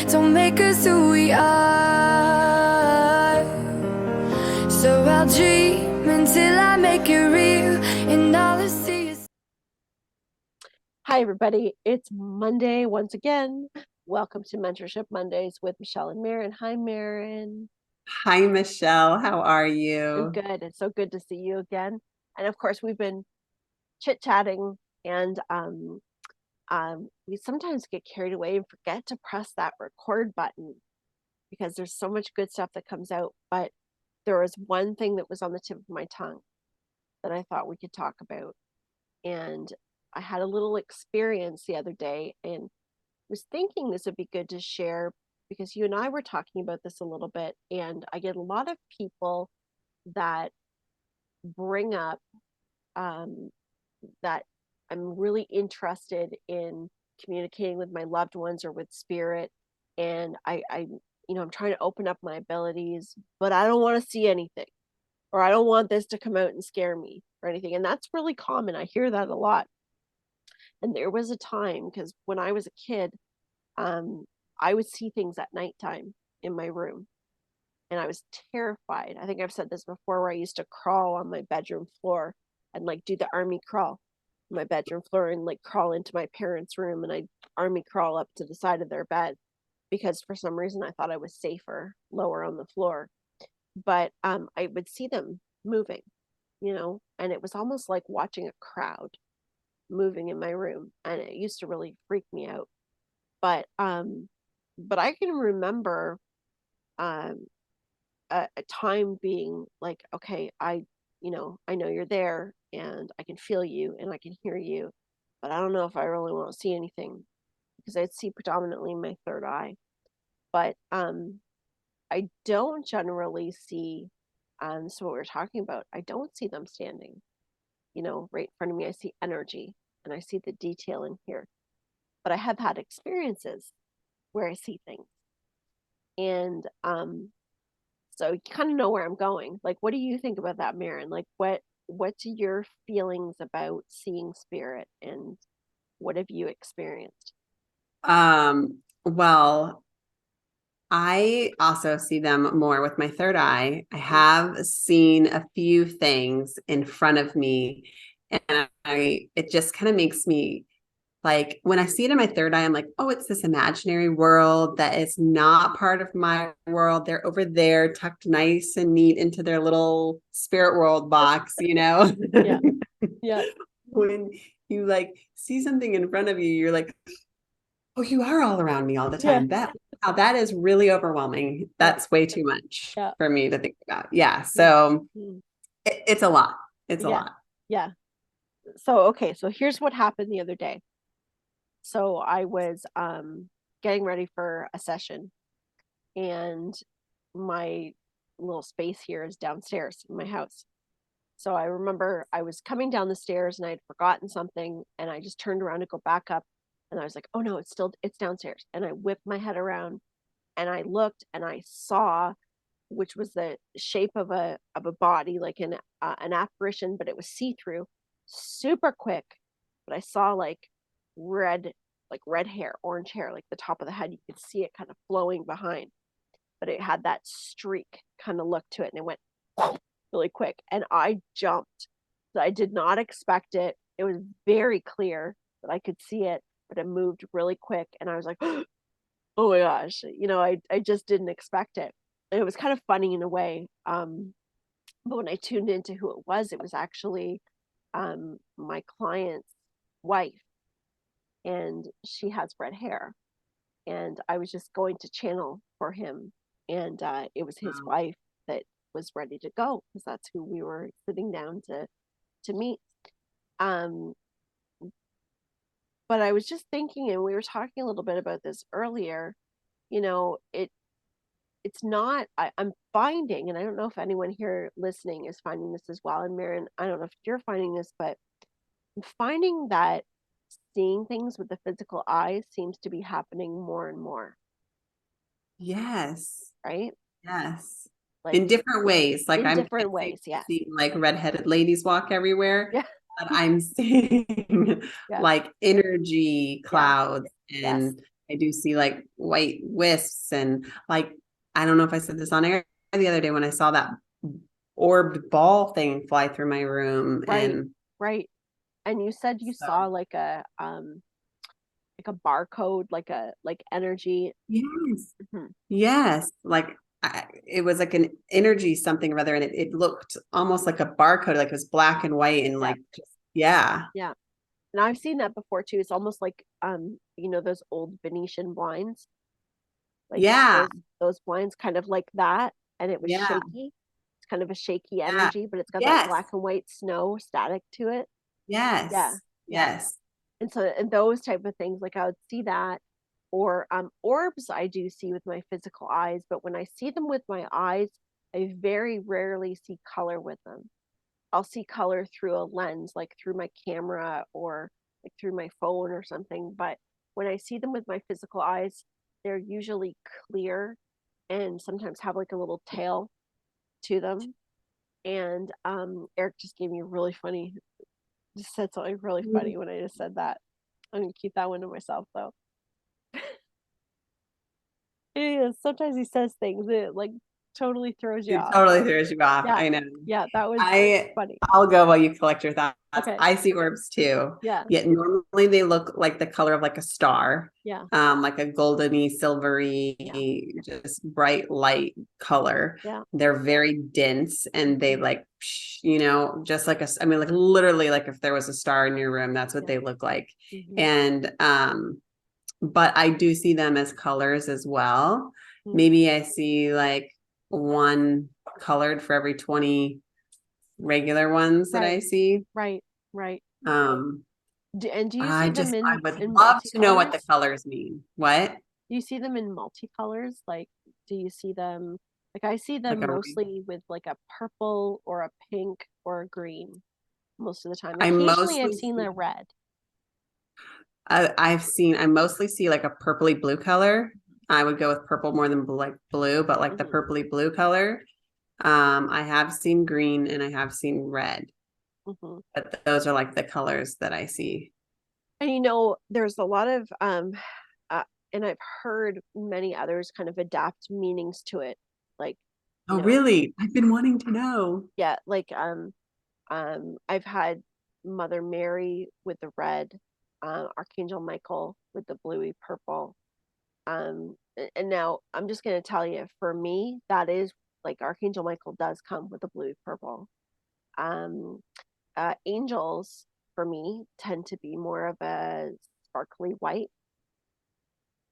don't make us who we are. So I'll dream until I make it real, and all I see is... Hi, everybody. It's Monday once again. Welcome to Mentorship Mondays with Michelle and Maren. Hi, Maren. Hi, Michelle. How are I'm you? good. It's so good to see you again. And of course, we've been chit-chatting, and we sometimes get carried away and forget to press that record button because there's so much good stuff that comes out. But there was one thing that was on the tip of my tongue that I thought we could talk about. And I had a little experience the other day and was thinking this would be good to share because you and I were talking about this a little bit, and I get a lot of people that bring up that I'm really interested in communicating with my loved ones or with spirit, and I'm trying to open up my abilities, but I don't want to see anything, or I don't want this to come out and scare me or anything. And that's really common. I hear that a lot. And there was a time, because when I was a kid, I would see things at nighttime in my room, and I was terrified. I think I've said this before, where I used to crawl on my bedroom floor and like do the army crawl on my bedroom floor and like crawl into my parents' room, and I'd army crawl up to the side of their bed because for some reason I thought I was safer lower on the floor. But I would see them moving, and it was almost like watching a crowd moving in my room, and it used to really freak me out. But I can remember um a time being like, okay, I know you're there, and I can feel you and I can hear you, but I don't know if I really want to see anything, because I'd see predominantly my third eye. But I don't generally see, so what we're talking about, I don't see them standing, right in front of me. I see energy and I see the detail in here. But I have had experiences where I see things. And so you kind of know where I'm going. Like, what do you think about that, Maren? Like, what's your feelings about seeing spirit, and what have you experienced? Well, I also see them more with my third eye. I have seen a few things in front of me, and it just kind of makes me like, when I see it in my third eye, I'm like, oh, it's this imaginary world that is not part of my world. They're over there, tucked nice and neat into their little spirit world box. Yeah. Yeah. When you like see something in front of you, you're like, oh, you are all around me all the Yeah. time. That is really overwhelming. That's way too much Yeah. for me to think about. Yeah. So Mm. it's a lot. It's a Yeah. lot. Yeah. So, okay. So here's what happened the other day. So I was getting ready for a session, and my little space here is downstairs in my house. So I remember I was coming down the stairs and I'd forgotten something, and I just turned around to go back up, and I was like, oh no, it's downstairs. And I whipped my head around and I looked and I saw, which was the shape of a body, like an apparition, but it was see-through, super quick. But I saw red red hair, orange hair, like the top of the head. You could see it kind of flowing behind, but it had that streak kind of look to it, and it went really quick, and I jumped. So I did not expect it. It was very clear that I could see it, but it moved really quick, and I was like, oh my gosh, I just didn't expect it. And it was kind of funny in a way. But when I tuned into who it was actually my client's wife, and she has red hair, and I was just going to channel for him, and it was his Wow. wife that was ready to go, because that's who we were sitting down to meet. Um, but I was just thinking, and we were talking a little bit about this earlier. It's not. I'm finding, and I don't know if anyone here listening is finding this as well. And Maren, I don't know if you're finding this, but I'm finding that seeing things with the physical eye seems to be happening more and more. Yes. Right? Yes. Like In different ways. Like in I'm different ways. Yes. seeing like redheaded ladies walk everywhere, Yeah. but I'm seeing Yeah. like energy Yeah. clouds Yes. and I do see like white wisps and like, I don't know if I said this on air the other day when I saw that orbed ball thing fly through my room. Right, And right. And you said you so, saw like a barcode, like energy. yes, Mhm. yes. Like it was like an energy something or other. And it looked almost like a barcode, like it was black and white and Yeah, like, just, yeah, yeah. And I've seen that before too. It's almost like those old Venetian blinds, like yeah, those blinds kind of like that, and it was yeah, shaky. It's kind of a shaky yeah, energy, but it's got that yes, black and white snow static to it. Yeah, yes, yeah. yes. And so and those type of things, like I would see that, or orbs I do see with my physical eyes, but when I see them with my eyes, I very rarely see color with them. I'll see color through a lens, like through my camera or like through my phone or something. But when I see them with my physical eyes, they're usually clear and sometimes have like a little tail to them. And Eric just gave me a really funny, just said something really funny when I just said that. I'm gonna keep that one to myself though. It is. Sometimes he says things that like totally throws you It off. totally throws you off. Yeah, I know. yeah, that was I funny. I'll go while you collect your thoughts. Okay, I see orbs too. yeah, Yet normally they look like the color of like a star, yeah, like a goldeny, silvery, yeah, just bright light color. yeah. They're very dense and they like, just like I mean, like literally like if there was a star in your room, that's what Yeah. they look like. Mm-hmm. And but I do see them as colors as well. Mm-hmm. Maybe I see like one colored for every 20 regular ones that I Right, see. right, right. Um, And do you see them I would in love to know what the multicolors? colors mean. What? Do you see them in multicolors? Like, do you see them like I see Like them a, mostly with like a purple or a pink or a green most of the time. I Occasionally I've mostly seen see, the red. I mostly see like a purpley blue color. I would go with purple more than like blue, but like the Hmm. purpley blue color. I have seen green and I have seen red, Hmm. but those are like the colors that I see. And there's a lot of uh, and I've heard many others kind of adapt meanings to it. Like, you Oh, know, really? I've been wanting to know. yeah, like I've had Mother Mary with the red, Archangel Michael with the bluey purple. And now I'm just gonna tell you, for me, that is like Archangel Michael does come with the bluey purple. Um, Angels for me tend to be more of a sparkly white,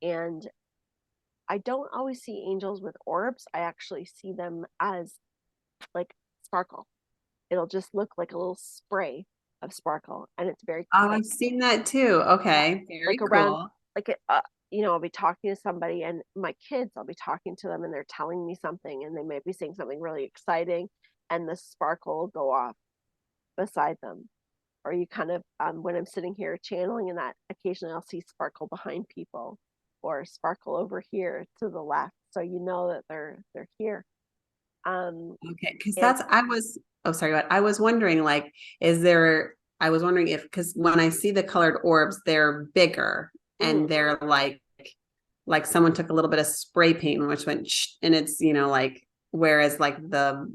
and I don't always see angels with orbs. I actually see them as like sparkle. It'll just look like a little spray of sparkle, and it's very Oh, quick. I've seen that too. Yeah, Okay, like very around cool. like I'll be talking to somebody, and my kids, I'll be talking to them, and they're telling me something, and they may be saying something really exciting, and the sparkle will go off beside them. Or you kind of when I'm sitting here channeling, and that occasionally I'll see sparkle behind people, or sparkle over here to the left, so you know that they're here. Okay, because And oh, sorry, what I was wondering, like, I was wondering if, because when I see the colored orbs, they're bigger and mm, they're like someone took a little bit of spray paint, which went, and it's, like, whereas like the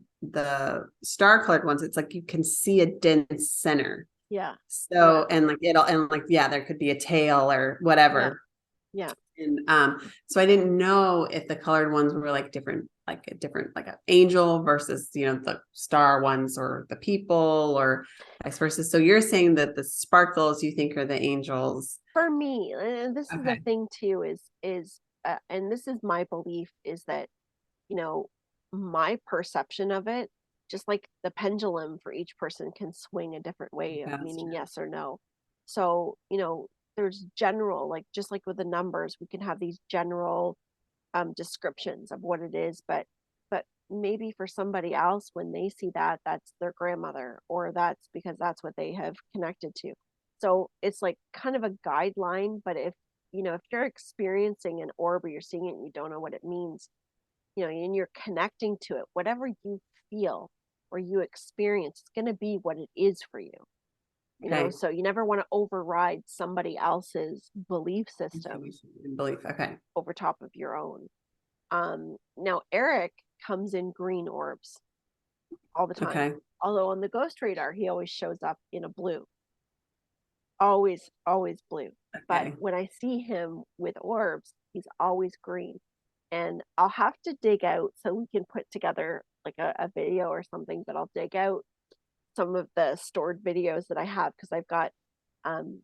star colored ones, it's like you can see a dense center. yeah, yeah, So, and like and like, yeah, there could be a tail or yeah, whatever. yeah. And so I didn't know if the colored ones were like different, like a different, like an angel versus, the star ones or the people or vice versa. So you're saying that the sparkles you think are the angels. For me, and this is the Okay. thing too, is and this is my belief, is that you know my perception of it, just like the pendulum for each person can swing a different way of That's meaning true. yes or no. So there's general, like just like with the numbers, we can have these general descriptions of what it is, but maybe for somebody else, when they see that, that's their grandmother, or that's because that's what they have connected to. So it's like kind of a guideline. But if you're experiencing an orb, or you're seeing it and you don't know what it means, and you're connecting to it, whatever you feel or you experience, it's going to be what it is for you. you know, Okay. so you never want to override somebody else's belief system Belief. Okay. over top of your own. Now Eric comes in green orbs all the time. Okay. Although on the ghost radar, he always shows up in a blue. Always, always blue. But Okay. when I see him with orbs, he's always green. And I'll have to dig out so we can put together like a video or something, but I'll dig out some of the stored videos that I have because I've got um,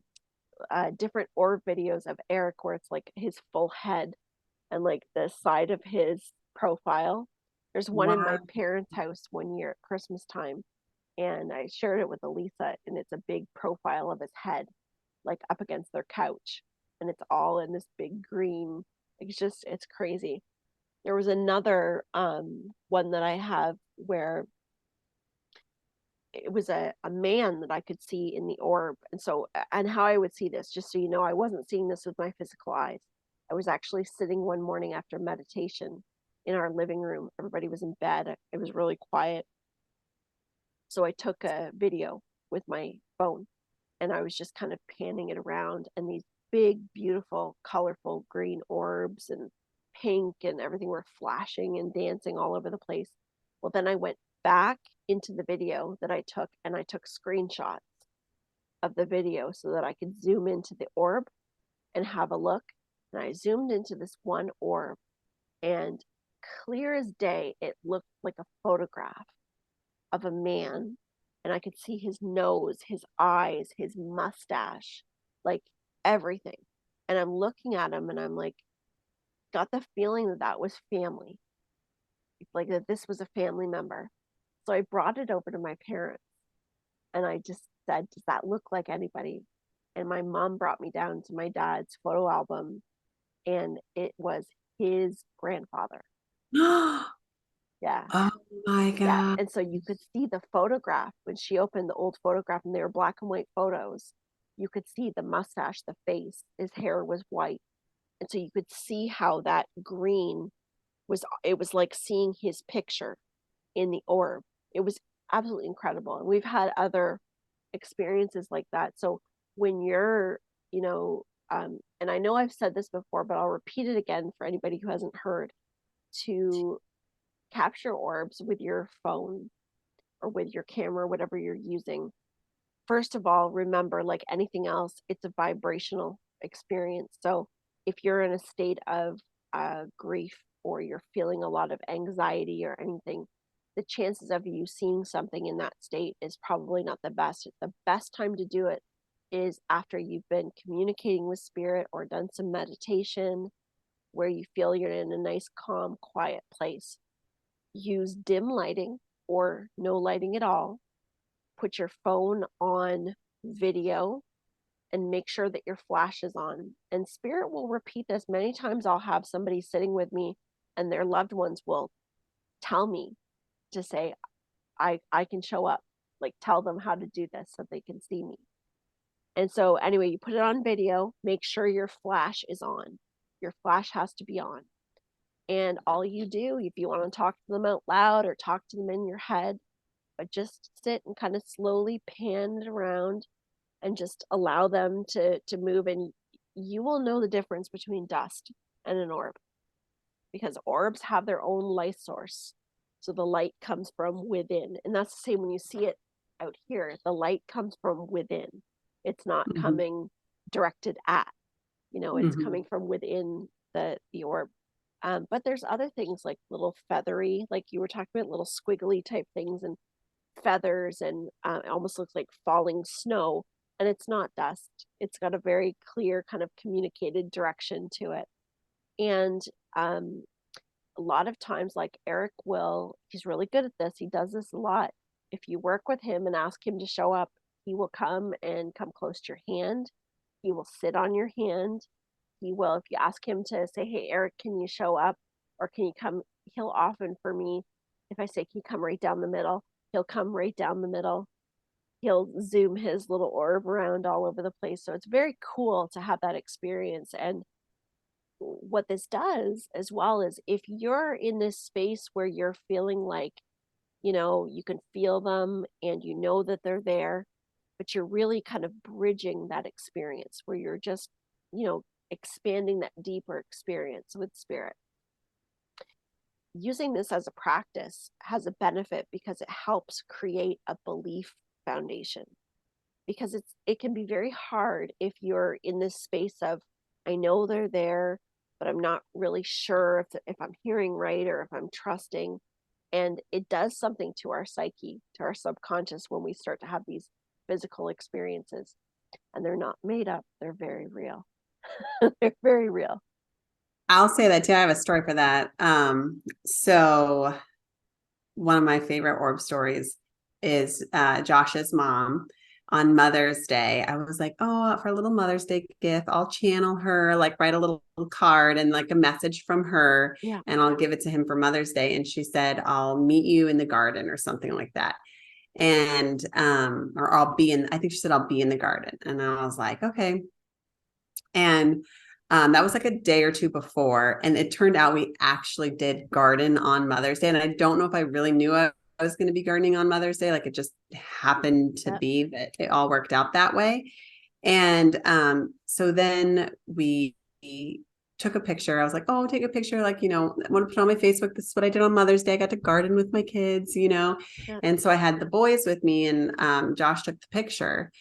different orb videos of Eric where it's like his full head and like the side of his profile. There's one in my Wow. parents' house one year at Christmas time, and I shared it with Elisa, and it's a big profile of his head, like up against their couch, and it's all in this big green. It's crazy. There was another one that I have where it was a man that I could see in the orb. And so, and how I would see this, just so you know, I wasn't seeing this with my physical eyes. I was actually sitting one morning after meditation in our living room. Everybody was in bed. It was really quiet. So I took a video with my phone and I was just kind of panning it around, and these big, beautiful, colorful green orbs and pink and everything were flashing and dancing all over the place. Well, then I went back into the video that I took and I took screenshots of the video so that I could zoom into the orb and have a look. And I zoomed into this one orb, and clear as day, it looked like a photograph of a man, and I could see his nose, his eyes, his mustache, like everything. And I'm looking at him and I'm like, got the feeling that that was family, like that this was a family member. So I brought it over to my parents and I just said, does that look like anybody? And my mom brought me down to my dad's photo album, and it was his grandfather. Oh Yeah. my Yeah. God. And so you could see the photograph when she opened the old photograph, and they were black and white photos. You could see the mustache, the face, his hair was white. And so you could see how that green it was like seeing his picture in the orb. It was absolutely incredible. And we've had other experiences like that. So when you're, you know, and I know I've said this before, but I'll repeat it again for anybody who hasn't heard, to capture orbs with your phone or with your camera, whatever you're using. First of all, remember, like anything else, it's a vibrational experience. So if you're in a state of grief or you're feeling a lot of anxiety or anything, the chances of you seeing something in that state is probably not the best. The best time to do it is after you've been communicating with spirit or done some meditation where you feel you're in a nice, calm, quiet place. Use dim lighting or no lighting at all. Put your phone on video and make sure that your flash is on. And spirit will repeat this many times. I'll have somebody sitting with me and their loved ones will tell me to say, I can show up, like tell them how to do this so they can see me. And so anyway, you put it on video, make sure your flash is on. Your flash has to be on. And all you do, if you want to talk to them out loud or talk to them in your head, but just sit and kind of slowly pan it around and just allow them to move, and you will know the difference between dust and an orb, because orbs have their own light source. So the light comes from within, and that's the same when you see it out here. The light comes from within. It's not Mhm. coming directed at, it's Mhm. coming from within the orb. But there's other things like little feathery, like you were talking about, little squiggly type things and feathers, and it almost looks like falling snow. And it's not dust. It's got a very clear kind of communicated direction to it. And a lot of times, like Eric he's really good at this. He does this a lot. If you work with him and ask him to show up, he will come and come close to your hand. He will sit on your hand. He will, if you ask him to say, hey, Eric, can you show up? Or can you come? He'll often, for me, if I say, can you come right down the middle? He'll come right down the middle. He'll zoom his little orb around all over the place. So it's very cool to have that experience. And what this does as well is, if you're in this space where you're feeling like, you can feel them and you know that they're there, but you're really kind of bridging that experience where you're just, expanding that deeper experience with spirit. Using this as a practice has a benefit because it helps create a belief foundation, because it can be very hard if you're in this space of, I know they're there, but I'm not really sure if I'm hearing right or if I'm trusting. And it does something to our psyche, to our subconscious, when we start to have these physical experiences. And they're not made up, they're very real. They're very real. I'll say that too. I have a story for that. So one of my favorite orb stories is Josh's mom on Mother's Day. I was like, oh, for a little Mother's Day gift, I'll channel her, like write a little card and like a message from her, Yeah. and I'll give it to him for Mother's Day. And she said, I'll meet you in the garden or something like that. And or I think she said I'll be in the garden. And I was like, okay. And that was like a day or two before. And it turned out we actually did garden on Mother's Day. And I don't know if I really knew I was going to be gardening on Mother's Day. Like it just happened to be that it all worked out that way. And so then we took a picture. I was like, oh, take a picture. Like, I want to put on my Facebook. This is what I did on Mother's Day. I got to garden with my kids, Yeah. And so I had the boys with me, and Josh took the picture.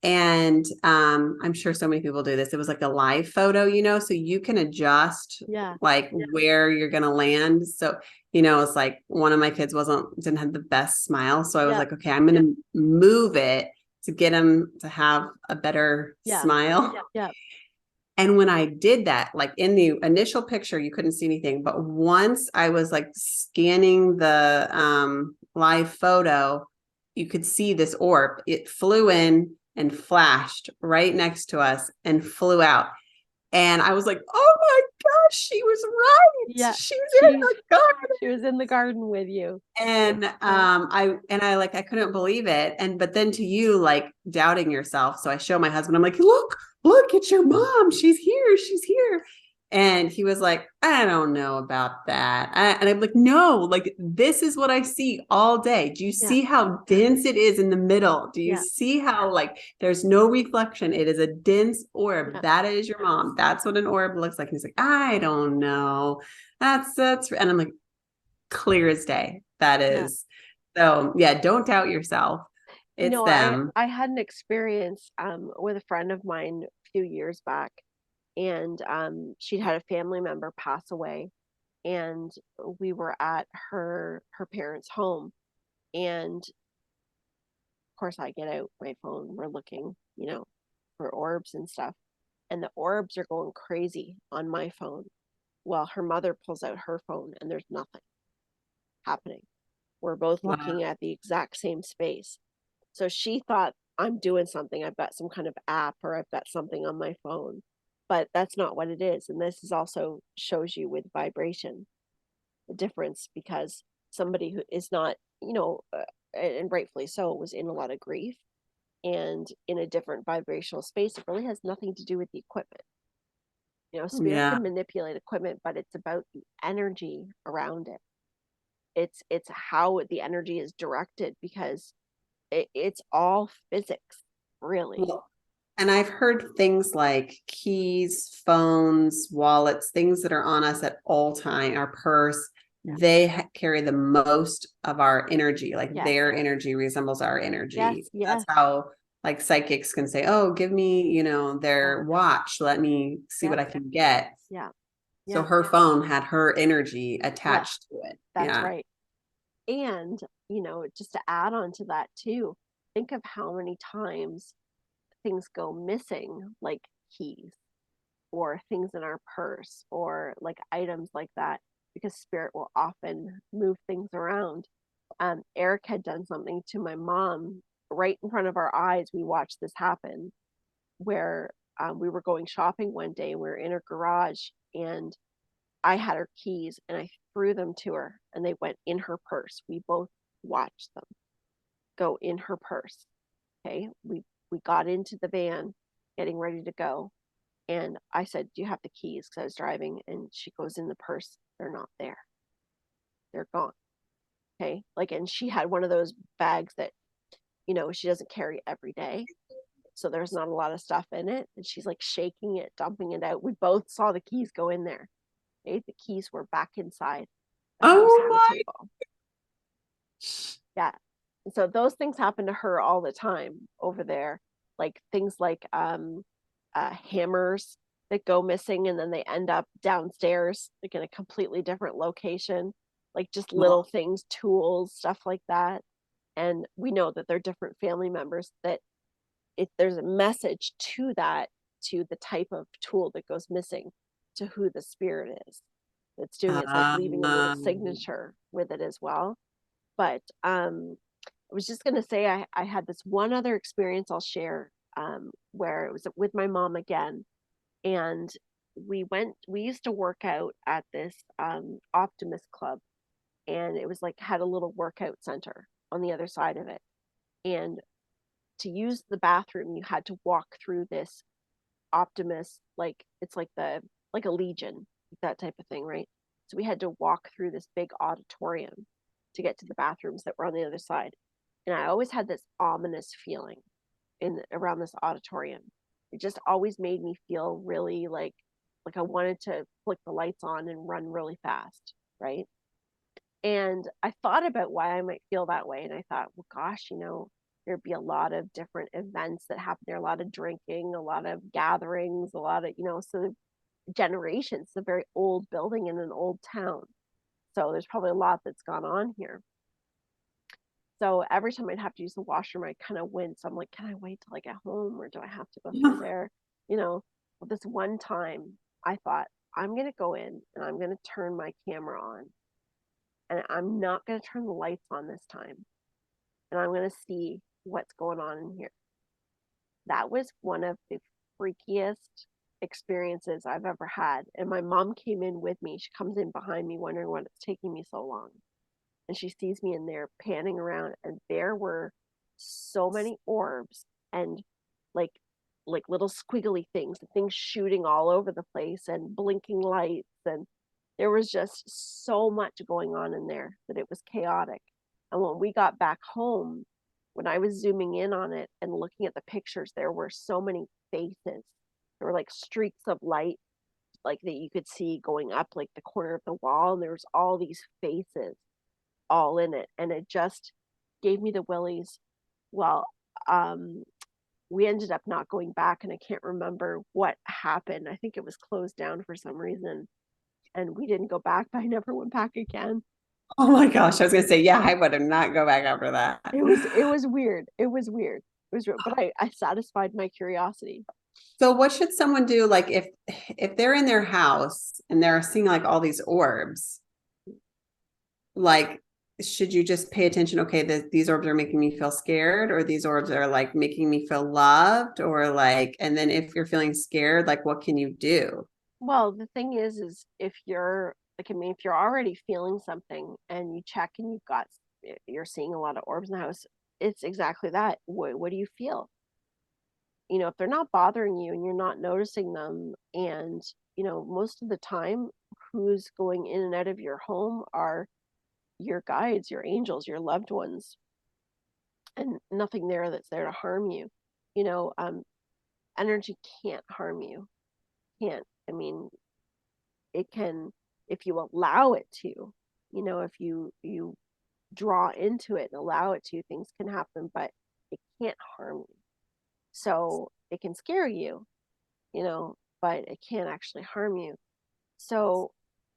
And I'm sure so many people do this. It was like a live photo, so you can adjust like where you're gonna land. So, it's like one of my kids didn't have the best smile. So I was like, okay, I'm gonna move it to get him to have a better smile. Yeah. And when I did that, like in the initial picture, you couldn't see anything. But once I was like scanning the live photo, you could see this orb. It flew in and flashed right next to us and flew out. And I was like, oh my gosh, she was right. Yeah. She's in the garden. She was in the garden with you. And I couldn't believe it. But then to you, like doubting yourself. So I show my husband, I'm like, look, it's your mom. She's here. And he was like, I don't know about that. And I'm like, no, like this is what I see all day. Do you see how dense it is in the middle? Do you see how like there's no reflection? It is a dense orb. Yeah. That is your mom. That's what an orb looks like. And he's like, I don't know. That's and I'm like, clear as day. That is. So don't doubt yourself. It's them. I had an experience with a friend of mine a few years back, and she'd had a family member pass away, and we were at her parents' home, and of course I get out my phone, we're looking, for orbs and stuff, and the orbs are going crazy on my phone. Well, her mother pulls out her phone and there's nothing happening. We're both looking at the exact same space. So she thought, I'm doing something. I've got some kind of app or I've got something on my phone, but that's not what it is. And this is also shows you with vibration, the difference, because somebody who is not, and rightfully so, was in a lot of grief and in a different vibrational space. It really has nothing to do with the equipment. Spirit can manipulate equipment, but it's about the energy around it. It's how the energy is directed, because it's all physics, really. Well, and I've heard things like keys, phones, wallets, things that are on us at all time, our purse, they carry the most of our energy. Like their energy resembles our energy. That's how like psychics can say, oh, give me, their watch. Let me see what I can get. So her phone had her energy attached to it. That's right. And, just to add on to that too, think of how many times things go missing, like keys or things in our purse or like items like that, because spirit will often move things around. Eric had done something to my mom right in front of our eyes. We watched this happen where we were going shopping one day and we were in her garage, and I had her keys and I threw them to her and they went in her purse. We both watched them go in her purse. Okay. We got into the van getting ready to go. And I said, do you have the keys? Because I was driving. And she goes, in the purse. They're not there. They're gone. Okay. And she had one of those bags that, you know, she doesn't carry every day. So there's not a lot of stuff in it. And she's like shaking it, dumping it out. We both saw the keys go in there. Okay? The keys were back inside the house Oh on the my. table. Yeah. And so those things happen to her all the time over there. Like things like hammers that go missing and then they end up downstairs, like in a completely different location. Like just little things, tools, stuff like that. And we know that they're different family members, that if there's a message to that, to the type of tool that goes missing, to who the spirit is that's doing it. It's like leaving a little signature with it as well. But I was just going to say, I had this one other experience I'll share, where it was with my mom again. And we used to work out at this Optimist Club. And it was like, had a little workout center on the other side of it. And to use the bathroom, you had to walk through this Optimist, like it's like like a Legion, that type of thing, right? So we had to walk through this big auditorium to get to the bathrooms that were on the other side. And I always had this ominous feeling in around this auditorium. It just always made me feel really like I wanted to flick the lights on and run really fast, right? And I thought about why I might feel that way. And I thought, well, gosh, you know, there'd be a lot of different events that happen there, a lot of drinking, a lot of gatherings, a lot of, you know, so the generations, it's a very old building in an old town. So there's probably a lot that's gone on here. So every time I'd have to use the washroom, I kind of wince. I'm like, can I wait till I get home or do I have to go through there? You know, well, this one time I thought, I'm going to go in and I'm going to turn my camera on. And I'm not going to turn the lights on this time. And I'm going to see what's going on in here. That was one of the freakiest experiences I've ever had. And my mom came in with me. She comes in behind me, wondering what it's taking me so long. And she sees me in there panning around, and there were so many orbs and like little squiggly things shooting all over the place and blinking lights, and there was just so much going on in there that it was chaotic. And when we got back home, when I was zooming in on it and looking at the pictures, there were so many faces. There were like streaks of light, like that you could see going up like the corner of the wall, and there was all these faces all in it, and it just gave me the willies. Well, we ended up not going back, and I can't remember what happened. I think it was closed down for some reason, and we didn't go back, but I never went back again. Oh my gosh. I was going to say, yeah, I would have not go back after that. It was weird. It was weird. It was, but I satisfied my curiosity. So what should someone do? Like if they're in their house and they're seeing like all these orbs, like should you just pay attention? Okay, these orbs are making me feel scared, or these orbs are like making me feel loved, or like, and then if you're feeling scared, like what can you do? Well, the thing is if you're like, I mean, if you're already feeling something and you check and you're seeing a lot of orbs in the house, it's exactly that. What do you feel? You know, if they're not bothering you and you're not noticing them, and, you know, most of the time, who's going in and out of your home are your guides, your angels, your loved ones, and nothing there that's there to harm you. You know, energy can't harm you. Can't. I mean, it can if you allow it to. You know, if you draw into it and allow it to, things can happen, but it can't harm you. So it can scare you, you know, but it can't actually harm you. So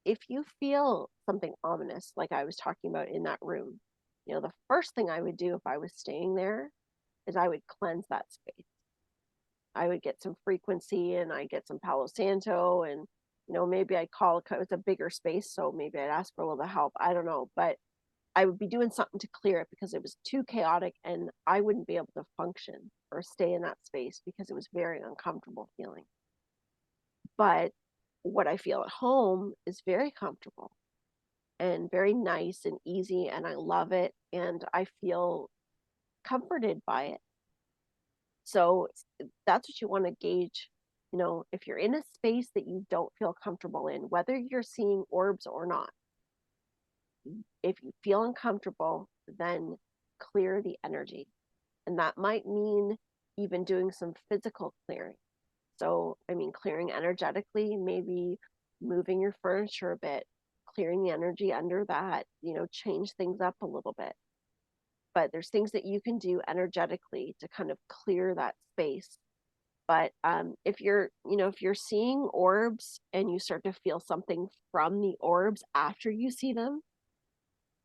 if you feel something ominous, like I was talking about in that room, you know, the first thing I would do if I was staying there is I would cleanse that space. I would get some frequency and I get some Palo Santo, and, you know, maybe I'd call, it's a bigger space. So maybe I'd ask for a little bit of help. I don't know, but I would be doing something to clear it because it was too chaotic and I wouldn't be able to function or stay in that space because it was very uncomfortable feeling. But what I feel at home is very comfortable and very nice and easy, and I love it, and I feel comforted by it. So that's what you want to gauge. You know, if you're in a space that you don't feel comfortable in, whether you're seeing orbs or not, if you feel uncomfortable, then clear the energy. And that might mean even doing some physical clearing. So, I mean, clearing energetically, maybe moving your furniture a bit, clearing the energy under that, change things up a little bit. But there's things that you can do energetically to kind of clear that space. But if you're seeing orbs and you start to feel something from the orbs after you see them,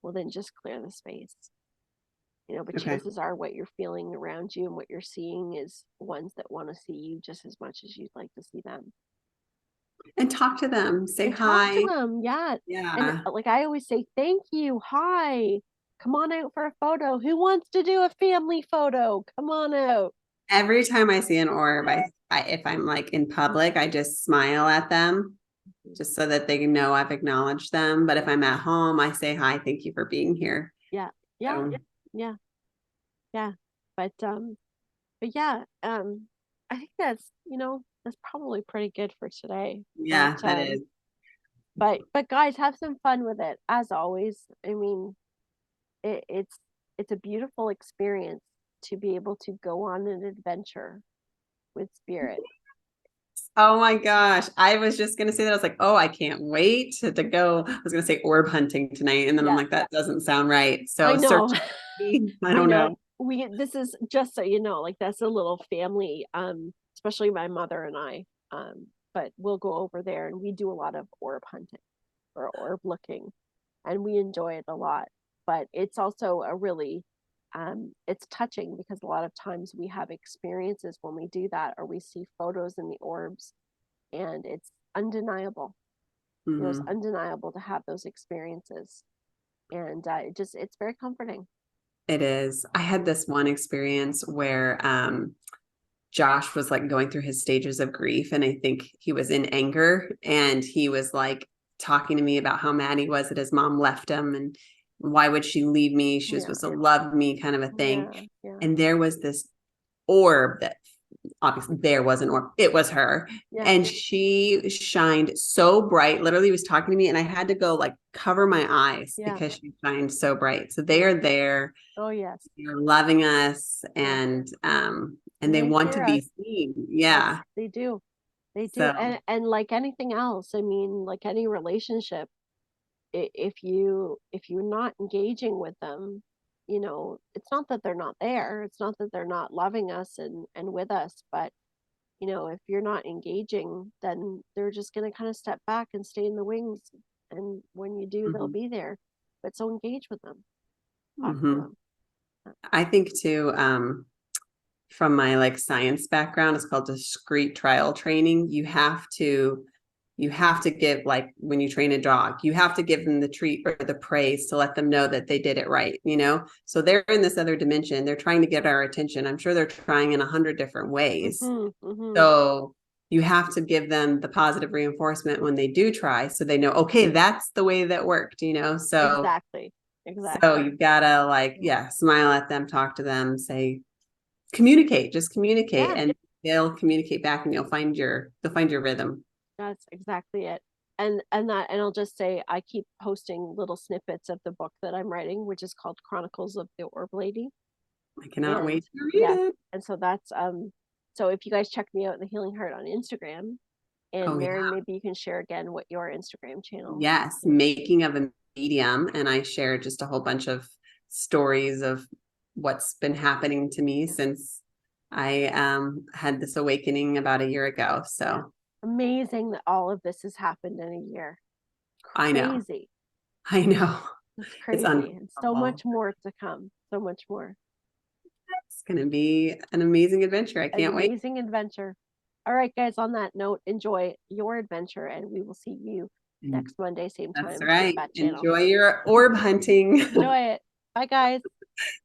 well, then just clear the space. But Okay. chances are what you're feeling around you and what you're seeing is ones that want to see you just as much as you'd like to see them. And talk to them, say And talk hi. to them, yeah. And Yeah. like I always say, thank you, hi, come on out for a photo. Who wants to do a family photo? Come on out. Every time I see an orb, if I'm like in public, I just smile at them just so that they know I've acknowledged them. But if I'm at home, I say hi, thank you for being here. Yeah, yeah, So, yeah, yeah. But yeah, I think that's probably pretty good for today. yeah, that is. But guys, have some fun with it as always. I mean, it's a beautiful experience to be able to go on an adventure with spirit. Oh my gosh. I was just gonna say that. I was like, oh, I can't wait to go. I was gonna say orb hunting tonight. And then I'm Yeah, like, that doesn't sound right. I So know. search. I I don't know. know. This is just so you know, like that's a little family, especially my mother and I. But we'll go over there and we do a lot of orb hunting or orb looking, and we enjoy it a lot. But it's also a really it's touching because a lot of times we have experiences when we do that or we see photos in the orbs, and it's undeniable. It's Mhm. undeniable to have those experiences, and it's very comforting. It is. I had this one experience where Josh was like going through his stages of grief, and I think he was in anger, and he was like talking to me about how mad he was that his mom left him, and why would she leave me? She was Yeah, supposed to love me, kind of a thing. yeah, yeah, And there was this orb that obviously there was an orb, it was her, yeah, and she shined so bright, literally was talking to me, and I had to go like cover my eyes yeah. because she shined so bright. So they are there, Oh yes, they're loving us, yeah. and And they they want to hear us. be seen. Yes, Yeah. they do. They do. So And like anything else, I mean, like any relationship, if you're not engaging with them, it's not that they're not there. It's not that they're not loving us and with us, but if you're not engaging, then they're just going to kind of step back and stay in the wings. And when you do, they'll mhm, be there. But so engage with them, talk to mhm. them. I think too, from my like science background, it's called discrete trial training. You have to give, like when you train a dog, you have to give them the treat or the praise to let them know that they did it right. So they're in this other dimension, they're trying to get our attention. I'm sure they're trying in 100 different ways. Hmm, hmm. So you have to give them the positive reinforcement when they do try, so they know, okay, that's the way that worked. So Exactly. so Exactly. you've got to like, yeah, smile at them, talk to them, say, communicate, just communicate, Yeah, and they'll communicate back, and they'll find your rhythm. that's exactly it. And I'll just say I keep posting little snippets of the book that I'm writing, which is called Chronicles of the Orb Lady. I cannot And wait to read yeah, it. and so that's so if you guys check me out in the Healing Heart on Instagram, and Oh Maren, yeah. maybe you can share again what your Instagram channel Yes, is. making of a medium, and I share just a whole bunch of stories of what's been happening to me since I had this awakening about a year ago. Yeah. So Amazing that all of this has happened in a year. I know. Crazy. I know. It's It's crazy. And so unbelievable. much more to come. So much more. It's going to be an amazing adventure. I An can't wait. amazing adventure. All right, guys, on that note, enjoy your adventure, and we will see you next Monday, same That's time, same right. bat channel. Enjoy your orb hunting. Enjoy it. Bye, guys.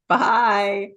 Bye.